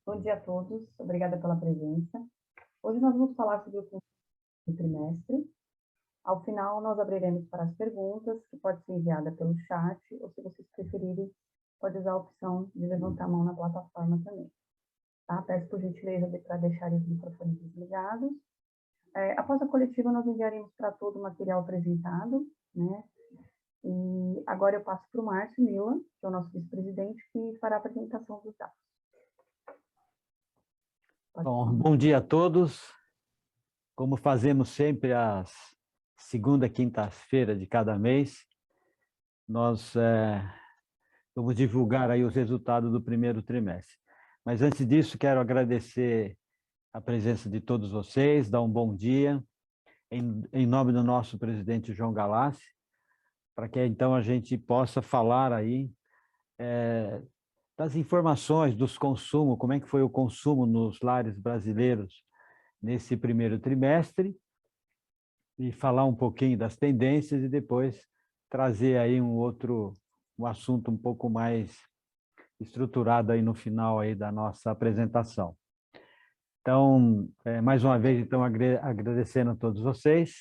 Bom dia a todos, obrigada pela presença. Hoje nós vamos falar sobre o consumo do trimestre. Ao final, nós abriremos para as perguntas, que pode ser enviada pelo chat, ou se vocês preferirem, pode usar a opção de levantar a mão na plataforma também. Tá? Peço por gentileza para deixarem os microfones desligados. Após a coletiva, nós enviaremos para todo o material apresentado, né? E agora eu passo para o Márcio Mila, que é o nosso vice-presidente, que fará a apresentação dos dados. Bom dia a todos. Como fazemos sempre às segunda e quinta-feira de cada mês, nós vamos divulgar aí os resultados do primeiro trimestre. Mas antes disso, quero agradecer a presença de todos vocês, dar um bom dia, em nome do nosso presidente João Galassi, para que então a gente possa falar aí das informações dos consumos, como é que foi o consumo nos lares brasileiros nesse primeiro trimestre, e falar um pouquinho das tendências e depois trazer aí um assunto um pouco mais estruturado aí no final aí da nossa apresentação. Então, mais uma vez, então, agradecendo a todos vocês,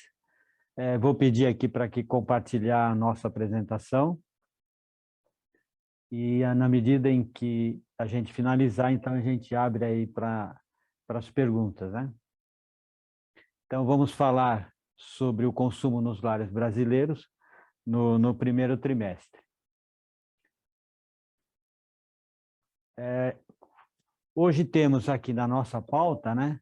vou pedir aqui para que compartilhar a nossa apresentação. E na medida em que a gente finalizar, então a gente abre aí para as perguntas, né? Então vamos falar sobre o consumo nos lares brasileiros no primeiro trimestre. Hoje temos aqui na nossa pauta, né,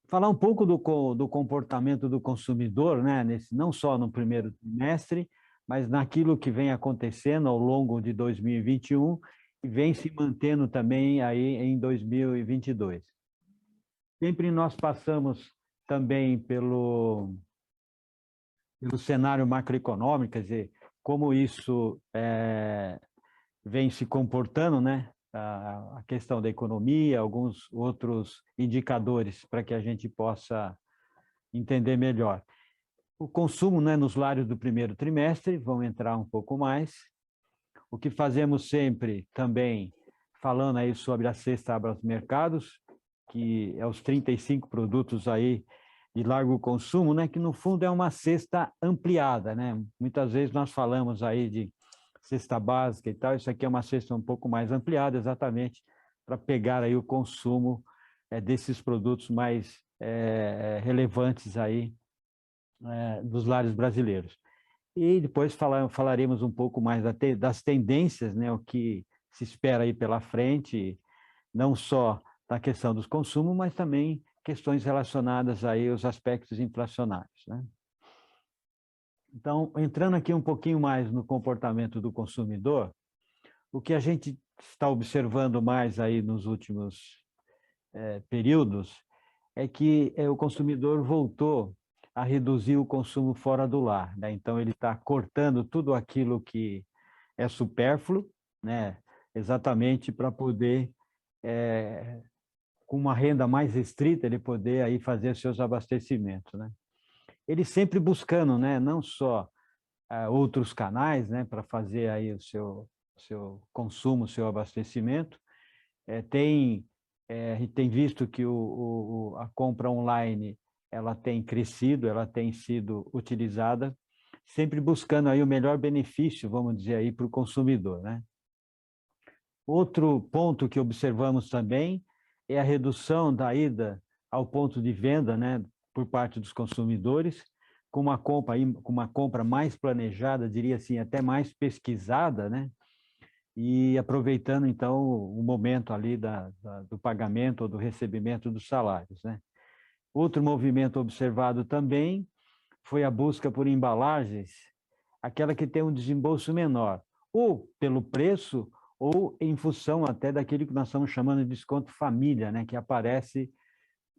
falar um pouco do comportamento do consumidor, né, não só no primeiro trimestre, mas naquilo que vem acontecendo ao longo de 2021 e vem se mantendo também aí em 2022. Sempre nós passamos também pelo cenário macroeconômico, quer dizer, como isso vem se comportando, né? A questão da economia, alguns outros indicadores para que a gente possa entender melhor. O consumo, né, nos lares do primeiro trimestre, vão entrar um pouco mais. O que fazemos sempre também, falando aí sobre a cesta aos mercados, que é os 35 produtos aí de largo consumo, né, que no fundo é uma cesta ampliada, né? Muitas vezes nós falamos aí de cesta básica e tal, isso aqui é uma cesta um pouco mais ampliada, exatamente para pegar aí o consumo desses produtos mais relevantes aí dos lares brasileiros. E depois falaremos um pouco mais das tendências, né, o que se espera aí pela frente, não só da questão dos consumos, mas também questões relacionadas aí aos aspectos inflacionários, né? Então, entrando aqui um pouquinho mais no comportamento do consumidor, o que a gente está observando mais aí nos últimos períodos é que o consumidor voltou a reduzir o consumo fora do lar, né? Então, ele está cortando tudo aquilo que é supérfluo, né? Exatamente para poder, com uma renda mais restrita, ele poder aí fazer seus abastecimentos, né? Ele sempre buscando, né, não só outros canais, né, para fazer aí o seu consumo, o seu abastecimento. Tem visto que a compra online ela tem crescido, ela tem sido utilizada, sempre buscando aí o melhor benefício, vamos dizer aí, para o consumidor, né? Outro ponto que observamos também é a redução da ida ao ponto de venda, né, por parte dos consumidores, com uma compra mais planejada, diria assim, até mais pesquisada, né, e aproveitando, então, o momento ali do pagamento ou do recebimento dos salários, né. Outro movimento observado também foi a busca por embalagens, aquela que tem um desembolso menor, ou pelo preço, ou em função até daquilo que nós estamos chamando de desconto família, né, que aparece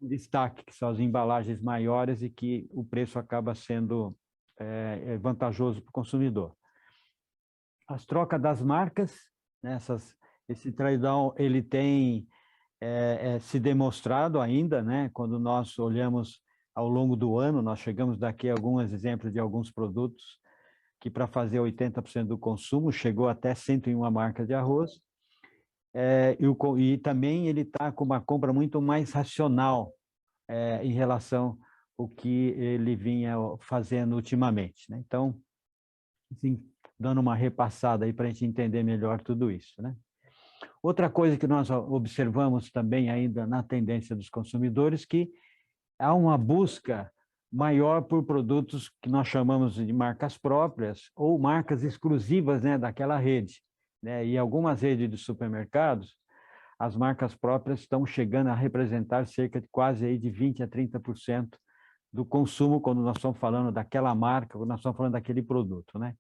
em destaque, que são as embalagens maiores e que o preço acaba sendo vantajoso para o consumidor. As trocas das marcas, né, esse trade-down, ele tem se demonstrado ainda, né, quando nós olhamos ao longo do ano, nós chegamos daqui a alguns exemplos de alguns produtos que para fazer 80% do consumo chegou até 101 marcas de arroz. e também ele está com uma compra muito mais racional em relação ao que ele vinha fazendo ultimamente, né? Então, assim, dando uma repassada aí para a gente entender melhor tudo isso, né? Outra coisa que nós observamos também ainda na tendência dos consumidores, que há uma busca maior por produtos que nós chamamos de marcas próprias ou marcas exclusivas, né, daquela rede, né? E algumas redes de supermercados, as marcas próprias estão chegando a representar cerca de quase aí de 20% a 30% do consumo quando nós estamos falando daquela marca, quando nós estamos falando daquele produto, né?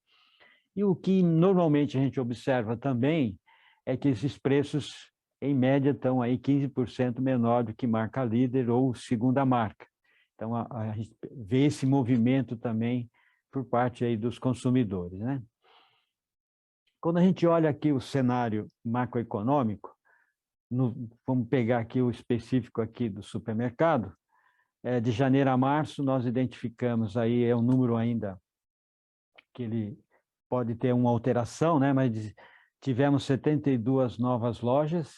E o que normalmente a gente observa também é que esses preços, em média, estão aí 15% menor do que marca líder ou segunda marca. Então, a gente vê esse movimento também por parte aí dos consumidores, né? Quando a gente olha aqui o cenário macroeconômico, vamos pegar aqui o específico aqui do supermercado, de janeiro a março, nós identificamos aí, é um número ainda que ele pode ter uma alteração, né? Mas tivemos 72 novas lojas,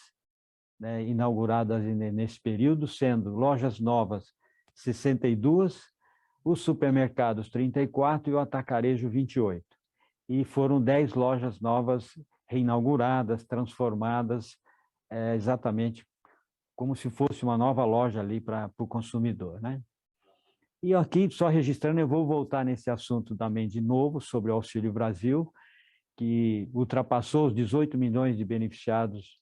né, inauguradas nesse período, sendo lojas novas 62, os supermercados 34 e o atacarejo 28. E foram 10 lojas novas reinauguradas, transformadas, exatamente como se fosse uma nova loja ali para o consumidor, né? E aqui, só registrando, eu vou voltar nesse assunto também de novo, sobre o Auxílio Brasil, que ultrapassou os 18 milhões de beneficiados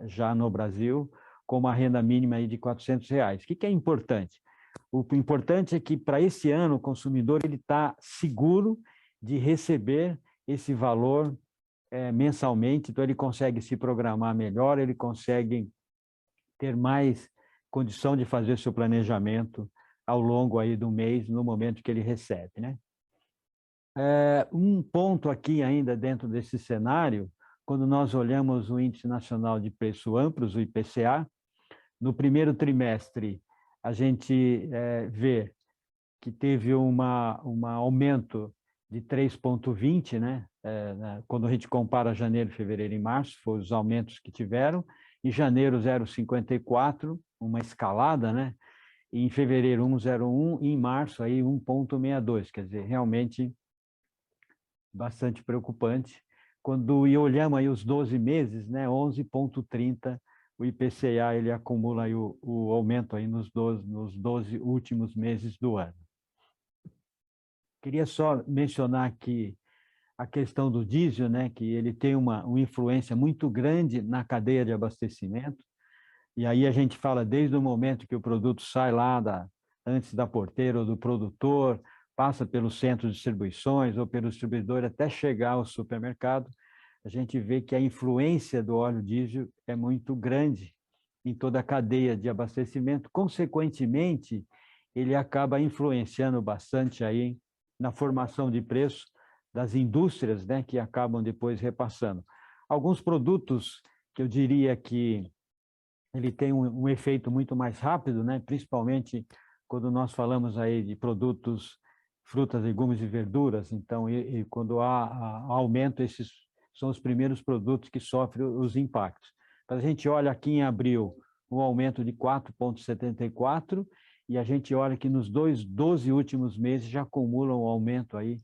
já no Brasil, com uma renda mínima aí de R$400. O que é importante? O importante é que, para esse ano, o consumidor está seguro de receber esse valor mensalmente, então ele consegue se programar melhor, ele consegue ter mais condição de fazer seu planejamento ao longo aí do mês, no momento que ele recebe, né? Um ponto aqui ainda dentro desse cenário, quando nós olhamos o Índice Nacional de Preços Amplos, o IPCA, no primeiro trimestre a gente vê que teve um aumento de 3,20, né? Quando a gente compara janeiro, fevereiro e março, foram os aumentos que tiveram. Em janeiro, 0,54, uma escalada, né? E em fevereiro, 1,01, e em março, aí 1,62, quer dizer, realmente bastante preocupante. Quando olhamos aí os 12 meses, né, 11,30, o IPCA ele acumula aí o aumento aí nos 12 últimos meses do ano. Queria só mencionar aqui a questão do diesel, né, que ele tem uma influência muito grande na cadeia de abastecimento, e aí a gente fala desde o momento que o produto sai lá antes da porteira ou do produtor, passa pelo centro de distribuições ou pelo distribuidor até chegar ao supermercado, a gente vê que a influência do óleo diesel é muito grande em toda a cadeia de abastecimento. Consequentemente, ele acaba influenciando bastante aí na formação de preço das indústrias, né, que acabam depois repassando. Alguns produtos que eu diria que ele tem um efeito muito mais rápido, né, principalmente quando nós falamos aí de produtos, frutas, legumes e verduras. Então, quando há aumento, esses são os primeiros produtos que sofrem os impactos. Então, a gente olha aqui em abril um aumento de 4,74 e a gente olha que nos 12 últimos meses já acumula um aumento aí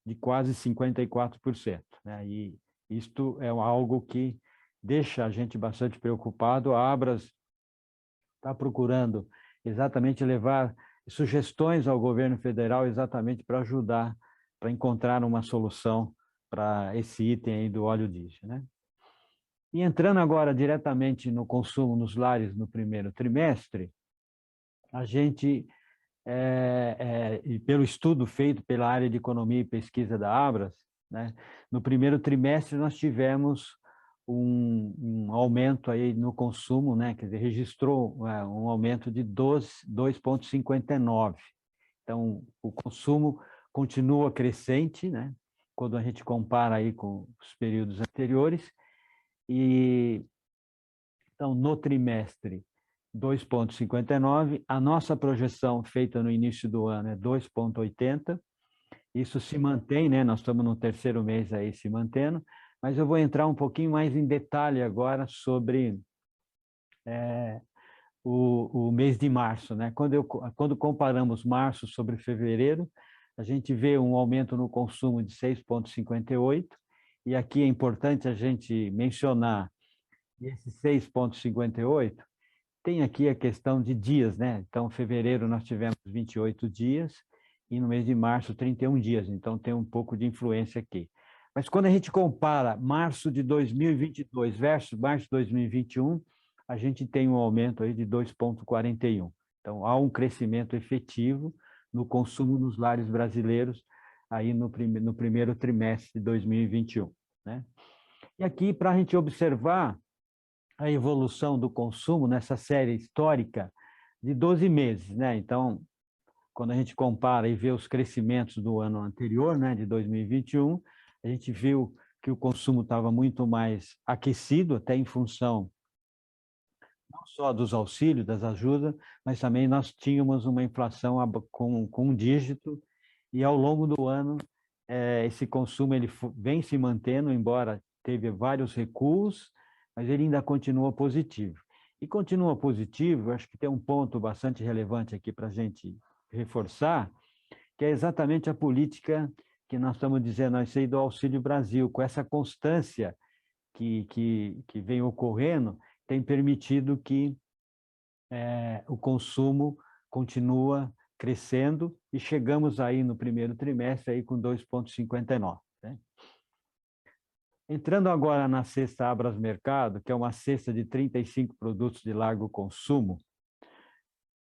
de quase 54%, né? E isto é algo que deixa a gente bastante preocupado. A Abras está procurando exatamente levar sugestões ao governo federal exatamente para ajudar, para encontrar uma solução para esse item aí do óleo diesel, né? E entrando agora diretamente no consumo nos lares no primeiro trimestre, a gente, e pelo estudo feito pela área de economia e pesquisa da Abras, né, no primeiro trimestre nós tivemos um aumento aí no consumo, né, quer dizer, registrou um aumento de 2,59. Então, o consumo continua crescente, né, quando a gente compara aí com os períodos anteriores. E então, no trimestre, 2,59. A nossa projeção feita no início do ano é 2,80. Isso se mantém, né? Nós estamos no terceiro mês aí se mantendo. mas eu vou entrar um pouquinho mais em detalhe agora sobre o mês de março, né? Quando comparamos março sobre fevereiro, a gente vê um aumento no consumo de 6,58, e aqui é importante a gente mencionar que esse 6,58 tem aqui a questão de dias, né? Então, fevereiro nós tivemos 28 dias e no mês de março 31 dias, então tem um pouco de influência aqui. Mas quando a gente compara março de 2022 versus março de 2021, a gente tem um aumento aí de 2,41. Então, há um crescimento efetivo no consumo nos lares brasileiros aí no primeiro trimestre de 2021, né? E aqui, para a gente observar a evolução do consumo nessa série histórica de 12 meses, né? Então, quando a gente compara e vê os crescimentos do ano anterior, né, de 2021, a gente viu que o consumo estava muito mais aquecido, até em função não só dos auxílios, das ajudas, mas também nós tínhamos uma inflação com um dígito, e ao longo do ano esse consumo ele vem se mantendo, embora teve vários recuos, mas ele ainda continua positivo. E continua positivo, acho que tem um ponto bastante relevante aqui para a gente reforçar, que é exatamente a política que nós estamos dizendo, isso aí do Auxílio Brasil, com essa constância que vem ocorrendo, tem permitido que o consumo continua crescendo e chegamos aí no primeiro trimestre aí com 2,59, né? Entrando agora na cesta Abras Mercado, que é uma cesta de 35 produtos de largo consumo,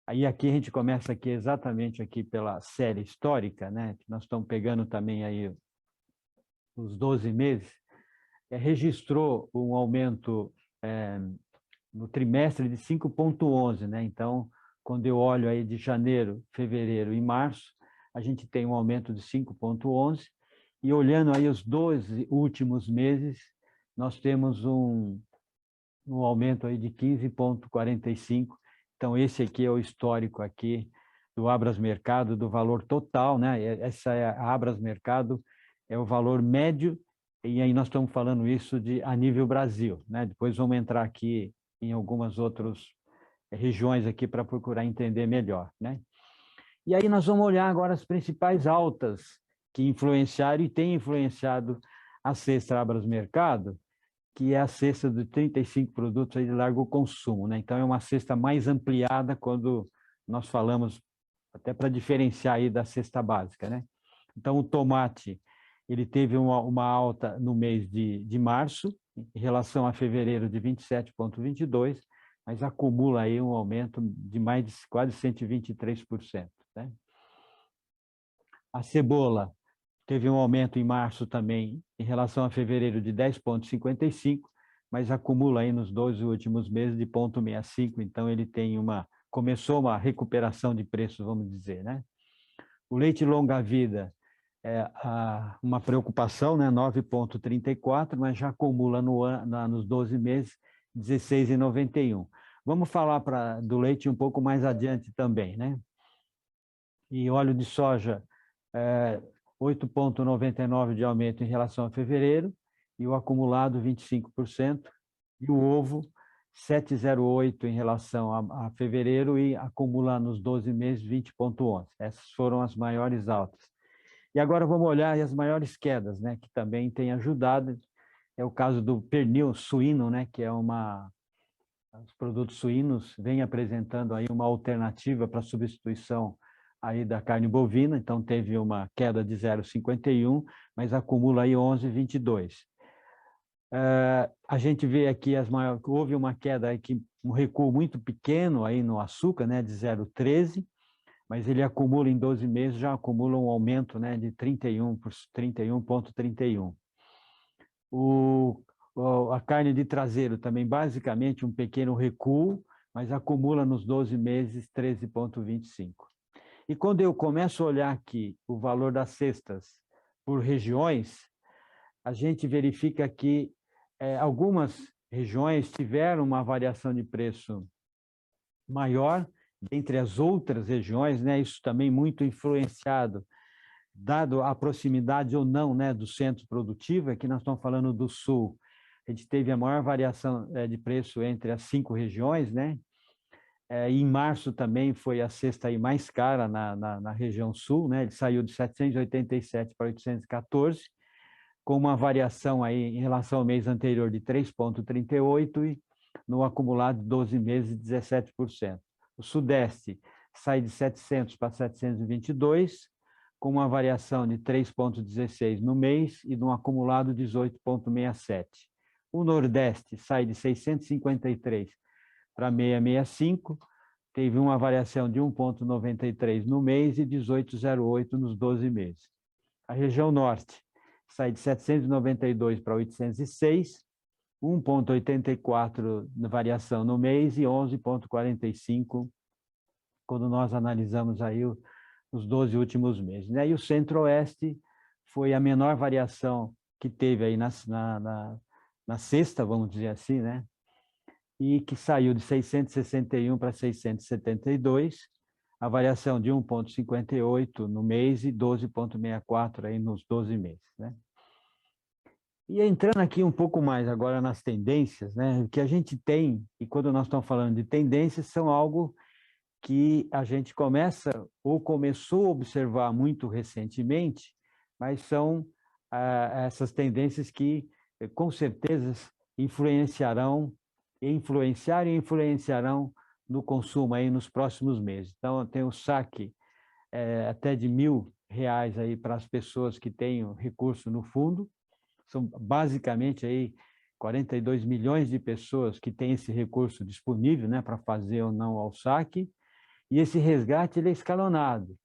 aí aqui a gente começa aqui exatamente aqui pela série histórica, né? Nós estamos pegando também aí os 12 meses, registrou um aumento no trimestre de 5,11, né? Então, quando eu olho aí de janeiro, fevereiro e março, a gente tem um aumento de 5,11, e olhando aí os 12 últimos meses, nós temos um aumento aí de 15,45. Então, esse aqui é o histórico aqui do Abras Mercado, do valor total, né? Essa é a Abras Mercado, é o valor médio, e aí nós estamos falando isso a nível Brasil, né? Depois vamos entrar aqui em algumas outras regiões aqui para procurar entender melhor, né? E aí nós vamos olhar agora as principais altas que influenciaram e têm influenciado a cesta Abras Mercado, que é a cesta de 35 produtos aí de largo consumo, né? Então é uma cesta mais ampliada quando nós falamos, até para diferenciar aí da cesta básica, né? Então o tomate, ele teve uma alta no mês de março, em relação a fevereiro de 27,22, mas acumula aí um aumento de mais de quase 123%, né? A cebola teve um aumento em março também, em relação a fevereiro, de 10,55, mas acumula aí nos 12 últimos meses de 0,65, então ele tem começou uma recuperação de preços, vamos dizer, né? O leite longa-vida é uma preocupação, né? 9,34, mas já acumula nos 12 meses 16,91. Vamos falar do leite um pouco mais adiante também, né? E óleo de soja, 8,99 de aumento em relação a fevereiro, e o acumulado 25%, e o ovo 7,08 em relação a fevereiro, e acumula nos 12 meses 20,11. Essas foram as maiores altas. E agora vamos olhar as maiores quedas, né, que também tem ajudado. É o caso do pernil suíno, né, que é os produtos suínos vêm apresentando aí uma alternativa para substituição aí da carne bovina, então teve uma queda de 0,51, mas acumula aí 11,22. A gente vê aqui houve uma queda aqui, um recuo muito pequeno aí no açúcar, né, de 0,13, mas ele acumula em 12 meses, já acumula um aumento, né, de 31,31. A carne de traseiro também, basicamente, um pequeno recuo, mas acumula nos 12 meses 13,25. E quando eu começo a olhar aqui o valor das cestas por regiões, a gente verifica que algumas regiões tiveram uma variação de preço maior, entre as outras regiões, né? Isso também muito influenciado dado a proximidade ou não, né, do centro produtivo, aqui nós estamos falando do sul, a gente teve a maior variação de preço entre as 5 regiões, né? E em março também foi a cesta aí mais cara na região sul, né? Ele saiu de 787 para 814, com uma variação aí em relação ao mês anterior de 3,38 e no acumulado de 12 meses, 17%. O Sudeste sai de 700 para 722, com uma variação de 3,16 no mês e no acumulado 18,67. O Nordeste sai de 653 para 665, teve uma variação de 1,93 no mês e 18,08 nos 12 meses. A região Norte sai de 792 para 806, 1,84 de variação no mês e 11,45 quando nós analisamos aí os 12 últimos meses, né? E o Centro-Oeste foi a menor variação que teve aí na sexta, vamos dizer assim, né? E que saiu de 661 para 672, a variação de 1,58 no mês e 12,64 aí nos 12 meses, né? E entrando aqui um pouco mais agora nas tendências, né? O que a gente tem, e quando nós estamos falando de tendências, são algo que a gente começa ou começou a observar muito recentemente, mas são essas tendências que com certeza influenciaram e influenciarão no consumo aí nos próximos meses. Então, tem o saque até de R$ 1.000 aí para as pessoas que têm recurso no fundo. São basicamente aí 42 milhões de pessoas que têm esse recurso disponível, né, para fazer ou não ao saque. E esse resgate ele é escalonado.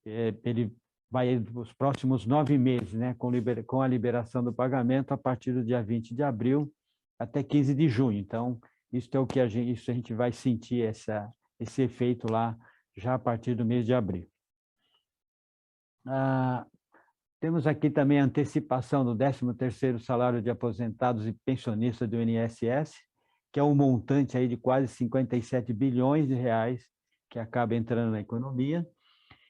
Ele vai os próximos 9 meses, né, com a liberação do pagamento a partir do dia 20 de abril até 15 de junho. Então, isso é o que a gente vai sentir esse efeito lá já a partir do mês de abril. Temos aqui também a antecipação do 13º salário de aposentados e pensionistas do INSS, que é um montante aí de quase 57 bilhões de reais que acaba entrando na economia,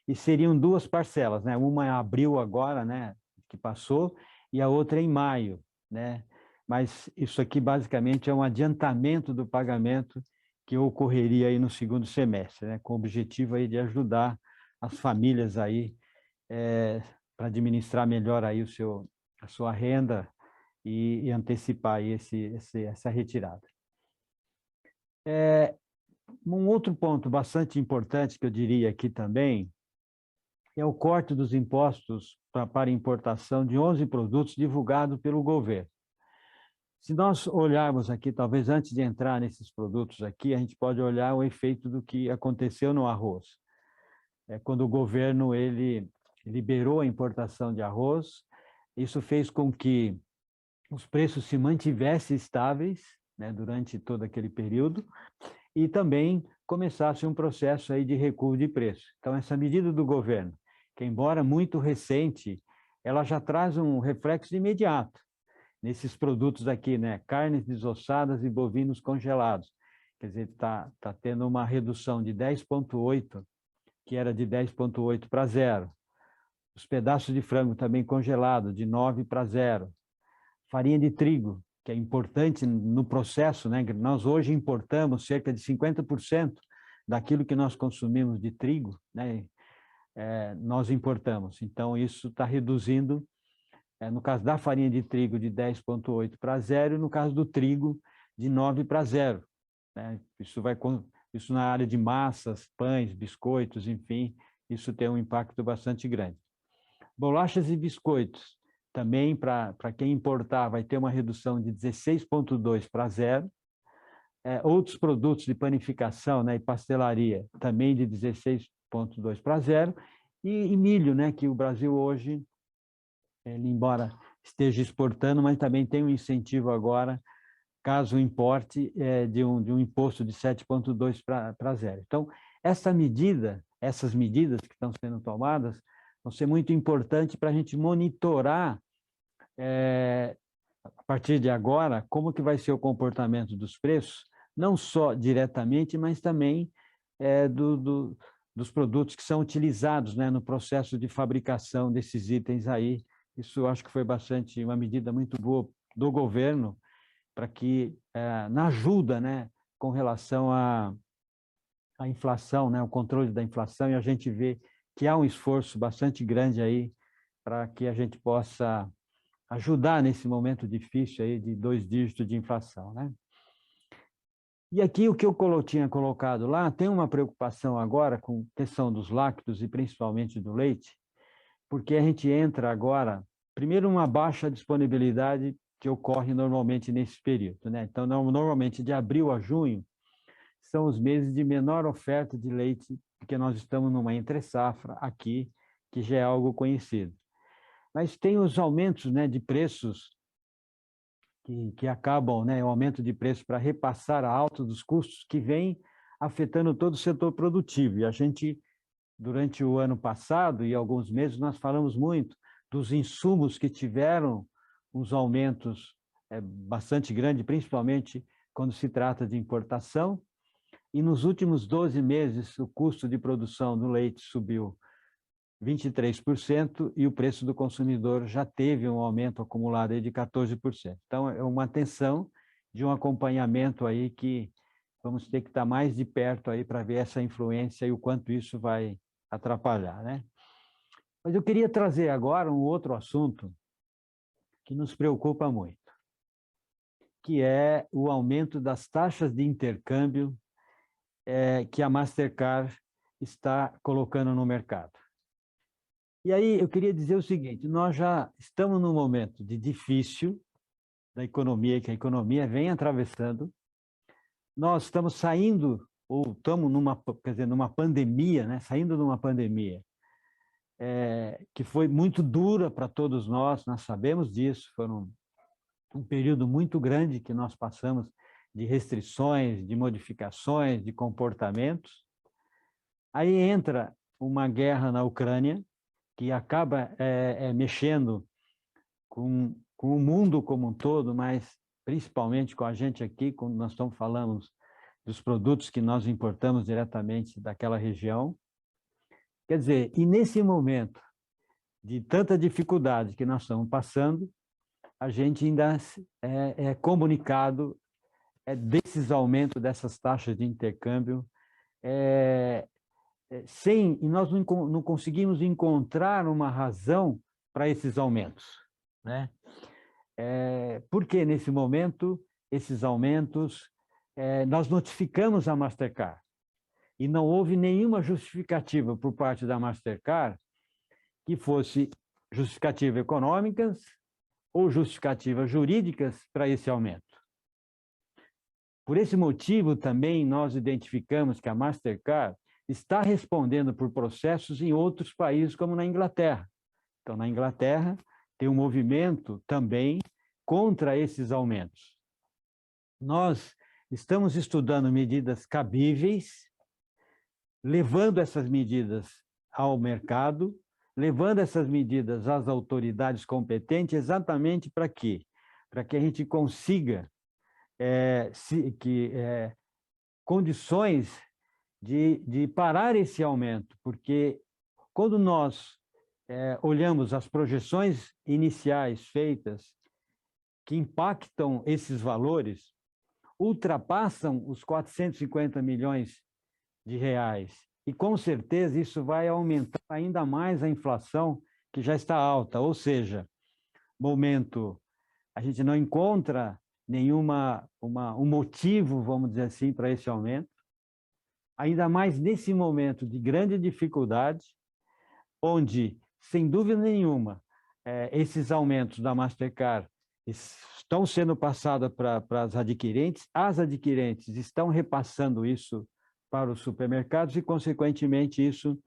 e seriam 2 parcelas, né? Uma em abril agora, né, que passou, e a outra em maio, né? Mas isso aqui basicamente é um adiantamento do pagamento que ocorreria aí no segundo semestre, né, com o objetivo aí de ajudar as famílias aí para administrar melhor aí a sua renda e antecipar aí essa retirada. Um outro ponto bastante importante que eu diria aqui também é o corte dos impostos para importação de 11 produtos divulgado pelo governo. Se nós olharmos aqui, talvez antes de entrar nesses produtos aqui, a gente pode olhar o efeito do que aconteceu no arroz. Quando o governo ele liberou a importação de arroz, isso fez com que os preços se mantivessem estáveis, né, durante todo aquele período, e também começasse um processo aí de recuo de preço. Então, essa medida do governo, que embora muito recente, ela já traz um reflexo imediato nesses produtos aqui, né? Carnes desossadas e bovinos congelados. Quer dizer, está tendo uma redução de 10,8, que era de 10,8 para 0. Os pedaços de frango também congelados, de 9 para 0. Farinha de trigo, que é importante no processo, né? Nós hoje importamos cerca de 50% daquilo que nós consumimos de trigo, né? Nós importamos. Então, isso está reduzindo, no caso da farinha de trigo, de 10,8 para 0, e no caso do trigo, de 9 para 0. Né? Isso na área de massas, pães, biscoitos, enfim, isso tem um impacto bastante grande. Bolachas e biscoitos, também para quem importar, vai ter uma redução de 16,2 para 0. Outros produtos de panificação, né, e pastelaria, também de 16,2 para 0. E milho, né, que o Brasil hoje, ele, embora esteja exportando, mas também tem um incentivo agora, caso importe, de um imposto de 7,2 para 0. Então, essas medidas que estão sendo tomadas, vão ser muito importantes para a gente monitorar, a partir de agora, como que vai ser o comportamento dos preços, não só diretamente, mas também dos produtos que são utilizados, né, no processo de fabricação desses itens aí. Isso eu acho que foi uma medida muito boa do governo para que, na ajuda, né, com relação à inflação, né, o controle da inflação, e a gente vê que há um esforço bastante grande aí para que a gente possa ajudar nesse momento difícil aí de 2 dígitos de inflação, né? E aqui o que eu tinha colocado lá, tem uma preocupação agora com a questão dos lácteos e principalmente do leite, porque a gente entra agora, primeiro, uma baixa disponibilidade que ocorre normalmente nesse período, né? Então, normalmente de abril a junho são os meses de menor oferta de leite, porque nós estamos numa entre-safra aqui, que já é algo conhecido. Mas tem os aumentos, né, de preços que acabam, né, o aumento de preço para repassar a alta dos custos que vem afetando todo o setor produtivo. E a gente, durante o ano passado e alguns meses, nós falamos muito dos insumos que tiveram uns aumentos bastante grandes, principalmente quando se trata de importação. E nos últimos 12 meses, o custo de produção do leite subiu 23% e o preço do consumidor já teve um aumento acumulado aí de 14%. Então, é uma atenção de um acompanhamento aí que vamos ter que estar mais de perto aí para ver essa influência e o quanto isso vai atrapalhar, né? Mas eu queria trazer agora um outro assunto que nos preocupa muito, que é o aumento das taxas de intercâmbio que a Mastercard está colocando no mercado. E aí eu queria dizer o seguinte, nós já estamos num momento de difícil da economia, que a economia vem atravessando, nós estamos saindo, ou estamos numa pandemia, né? Saindo de uma pandemia, que foi muito dura para todos nós sabemos disso, foi um período muito grande que nós passamos de restrições, de modificações, de comportamentos. Aí entra uma guerra na Ucrânia, que acaba mexendo com o mundo como um todo, mas principalmente com a gente aqui, quando nós estamos falando dos produtos que nós importamos diretamente daquela região. Quer dizer, e nesse momento de tanta dificuldade que nós estamos passando, a gente ainda é comunicado desses aumentos dessas taxas de intercâmbio, e nós não conseguimos encontrar uma razão para esses aumentos, né? Porque nesse momento, esses aumentos, nós notificamos a Mastercard e não houve nenhuma justificativa por parte da Mastercard que fosse justificativa econômicas ou justificativas jurídicas para esse aumento. Por esse motivo, também nós identificamos que a Mastercard está respondendo por processos em outros países, como na Inglaterra. Então, na Inglaterra, tem um movimento também contra esses aumentos. Nós estamos estudando medidas cabíveis, levando essas medidas ao mercado, levando essas medidas às autoridades competentes, exatamente para quê? Para que a gente consiga condições de parar esse aumento, porque quando nós olhamos as projeções iniciais feitas que impactam esses valores, ultrapassam os 450 milhões de reais. E, com certeza, isso vai aumentar ainda mais a inflação, que já está alta. Ou seja, a gente não encontra um motivo, vamos dizer assim, para esse aumento. Ainda mais nesse momento de grande dificuldade, onde, sem dúvida nenhuma, esses aumentos da Mastercard estão sendo passados para as adquirentes estão repassando isso para os supermercados e, consequentemente, isso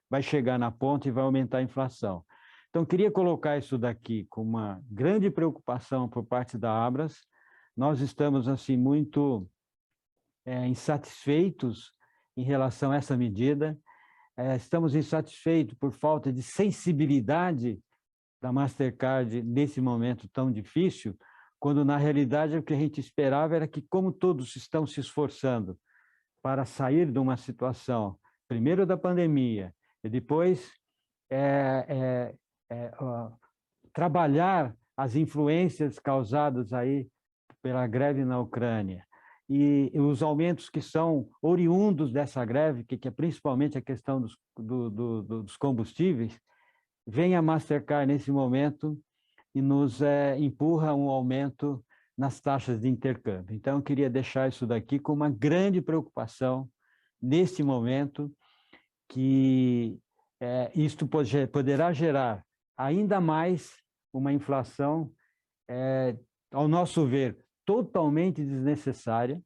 vai chegar na ponta e vai aumentar a inflação. Então, queria colocar isso daqui com uma grande preocupação por parte da Abras. Nós estamos, assim, muito insatisfeitos em relação a essa medida. Estamos insatisfeitos por falta de sensibilidade da Mastercard nesse momento tão difícil, quando, na realidade, o que a gente esperava era que, como todos estão se esforçando para sair de uma situação primeiro da pandemia, e depois trabalhar as influências causadas aí pela greve na Ucrânia, e os aumentos que são oriundos dessa greve, que é principalmente a questão dos combustíveis, vem a Mastercard nesse momento e nos empurra um aumento nas taxas de intercâmbio. Então, eu queria deixar isso daqui com uma grande preocupação neste momento, que isto poderá gerar ainda mais uma inflação, ao nosso ver, totalmente desnecessária,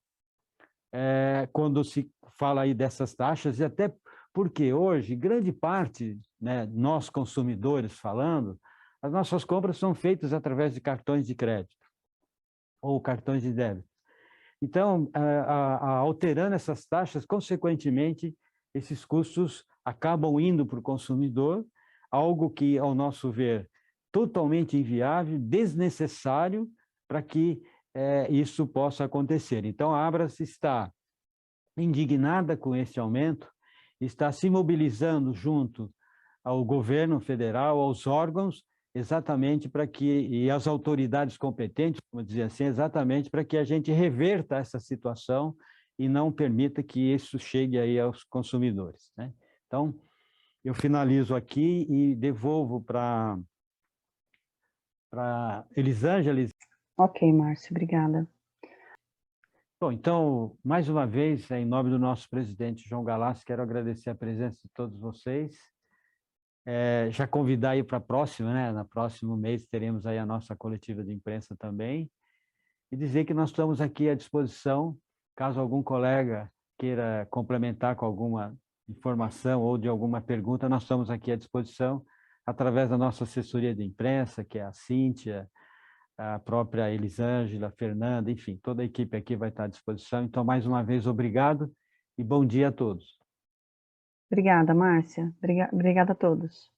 quando se fala aí dessas taxas, e até porque hoje, grande parte, né, nós consumidores falando, as nossas compras são feitas através de cartões de crédito ou cartões de débito. Então, alterando essas taxas, consequentemente, esses custos acabam indo para o consumidor, algo que, ao nosso ver, totalmente inviável, desnecessário para que isso possa acontecer. Então, a Abras está indignada com esse aumento, está se mobilizando junto ao governo federal, aos órgãos, exatamente para que, e às autoridades competentes, vamos dizer assim, exatamente para que a gente reverta essa situação e não permita que isso chegue aí aos consumidores, né? Então, eu finalizo aqui e devolvo para Elisângela. Ok, Márcio, obrigada. Bom, então, mais uma vez, em nome do nosso presidente João Galassi, quero agradecer a presença de todos vocês. Já convidar aí para a próxima, né? No próximo mês teremos aí a nossa coletiva de imprensa também. E dizer que nós estamos aqui à disposição, caso algum colega queira complementar com alguma informação ou de alguma pergunta, nós estamos aqui à disposição através da nossa assessoria de imprensa, que é a Cíntia, a própria Elisângela, a Fernanda, enfim, toda a equipe aqui vai estar à disposição. Então, mais uma vez, obrigado e bom dia a todos. Obrigada, Márcia. Obrigada a todos.